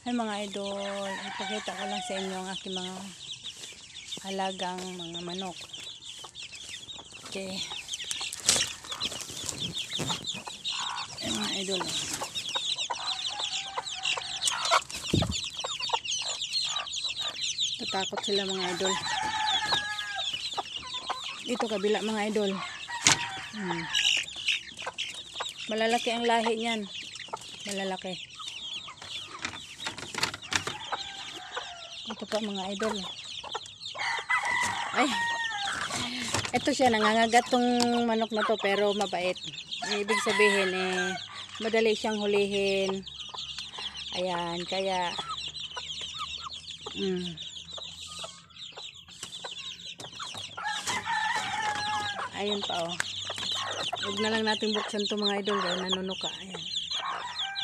Ay mga idol, ipakita ko lang sa inyo ang aking mga alagang mga manok. Okay. Ay mga idol. Tatakot sila mga idol. Ito kabila mga idol. Malalaki ang lahi niyan. Malalaki. Ito pa mga idol. Ay. Ito siya, nangangagat tong manok na to pero mabait. Ibig sabihin madali siyang hulihin. Ayan, kaya ayun pa oh. Huwag na lang natin buksan to mga idol dahil nanunuka. Ayan.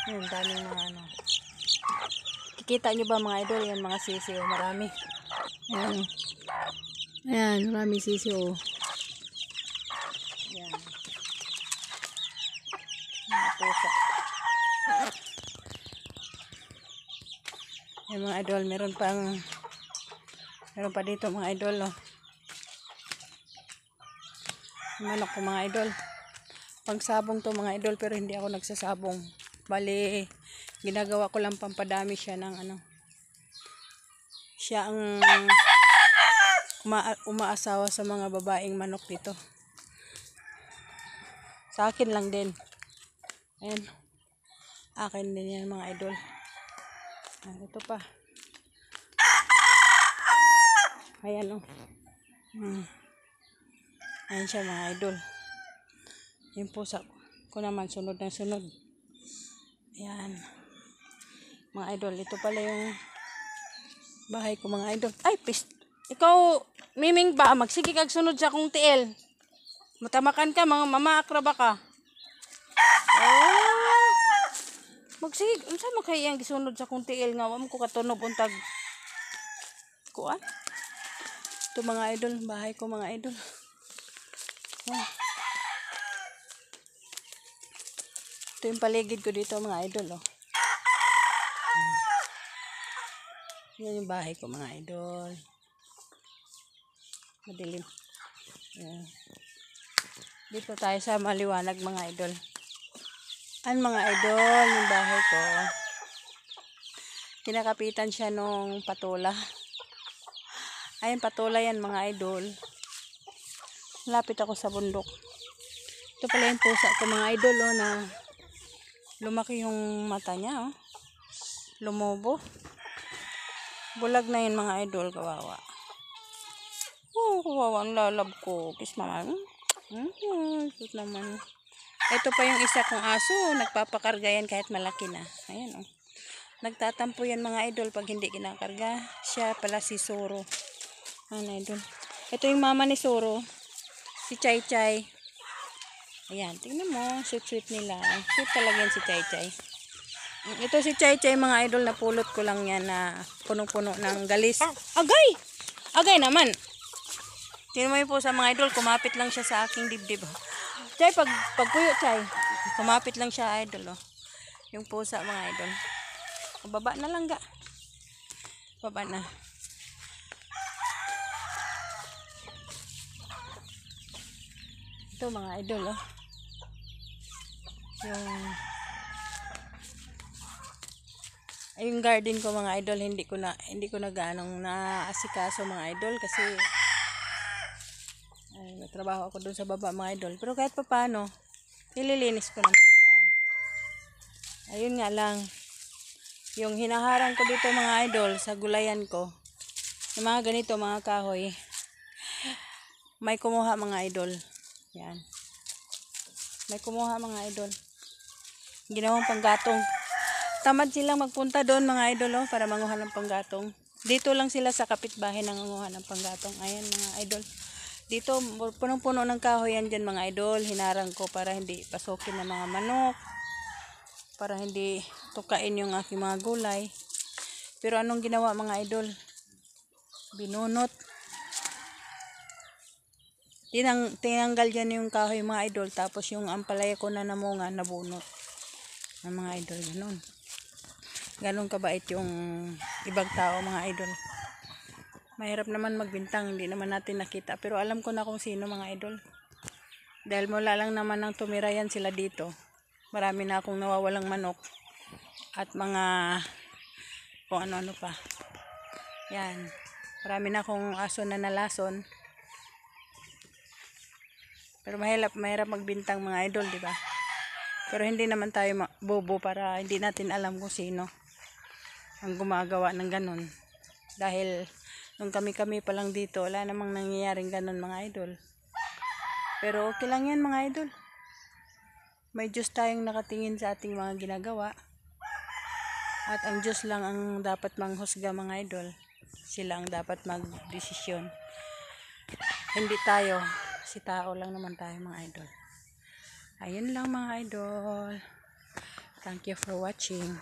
Ayun, daming mga ano. Kikita nyo ba mga idol? Yan mga sisiw, marami. Ayan. Ayan, marami sisiw. Ayan. Mga pusa. Ayan mga idol, meron pa dito mga idol oh. Manok ko mga idol. Pangsabong to mga idol pero hindi ako nagsasabong. Bali, ginagawa ko lang pampadami siya ng ano. Siya ang umaasawa sa mga babaeng manok dito. Sa akin lang din. Ayan. Akin din yan mga idol. Ito pa. Ayan o. Ayan siya mga idol. Yung pusa ko naman sunod na sunod. Ayan. Mga idol, ito pala yung bahay ko mga idol. Ay, ikaw, miming ba? Magsige kag sunod sa akong tiil. Matamakan ka, mga mama akraba ka. Oh. Magsige, unsa man kay iyang gisunod sa akong tiil nga wam ko katunob untag. Kuan? Ito mga idol, bahay ko mga idol. Oh. Ito yung paligid ko dito mga idol oh. Yan yung bahay ko mga idol. Madilim. Yan. Dito tayo sa maliwanag mga idol. Ang mga idol, yung bahay ko. Kinakapitan siya nung patula. Ayun patula yan mga idol. Lapit ako sa bundok. Ito pala yung pusa ko mga idol oh, na lumaki yung mata niya oh. Lumobo. Bulag na yun mga idol, kawawa. Oh, kawawa ang lalab ko. Kiss naman. Ito naman. Ito pa yung isa kong aso. Nagpapakarga yan kahit malaki na. Ayan oh. Nagtatampo yan mga idol pag hindi kinakarga. Siya pala si Soro. Ayan idol. Ito yung mama ni Soro. Si Chay Chay. Ayan, tingnan mo. Sweet nila. Sweet talaga yan si Chay Chay. Ito si Chay Chay mga idol, na pulot ko lang yan na punong-puno ng galis. Agay! Agay naman. Tingnan mo yung pusa mga idol, kumapit lang siya sa aking dibdib. Chay, pagpuyo Chay, kumapit lang siya idol. Oh. Yung pusa mga idol. Baba na lang ga. Baba na. Ito mga idol oh. Yung garden ko mga idol, hindi ko na ganong naasikaso mga idol kasi may trabaho ako doon sa baba mga idol. Pero kahit pa paano, nililinis ko naman siya. Ayun nga lang, yung hinaharang ko dito mga idol sa gulayan ko, yung mga ganito mga kahoy, may kumuha mga idol. Yan. May kumuha mga idol. Ginawang panggatong. Tamad silang magpunta doon mga idol oh, para manguha ng panggatong. Dito lang sila sa kapitbahay nangunguha ng panggatong. Ayan mga idol. Dito punong-puno ng kahoy yan dyan mga idol. Hinarang ko para hindi pasukin ng mga manok. Para hindi tukain yung aking mga gulay. Pero anong ginawa mga idol? Binunot. Tinanggal dyan yung kahoy mga idol. Tapos yung ampalaya ko na namunga, nabunot. Ng mga idol, ganun. ganun kabait yung ibang tao mga idol. Mahirap naman magbintang, hindi naman natin nakita. Pero alam ko na kung sino mga idol. Dahil mula lang naman nang tumira yan sila dito. Marami na akong nawawalang manok. At mga kung ano-ano pa. Yan. Marami na akong aso na nalason. Pero mahirap magbintang mga idol, di ba? Pero hindi naman tayo bobo para hindi natin alam kung sino ang gumagawa ng ganun. Dahil nung kami pa lang dito, wala namang nangyayaring ganun mga idol. Pero okay lang yan mga idol. May Diyos tayong nakatingin sa ating mga ginagawa. At ang Diyos lang ang dapat manghusga mga idol. Sila ang dapat magdesisyon. Hindi tayo. Si tao lang naman tayo mga idol. Ayun lang mga idol. Thank you for watching.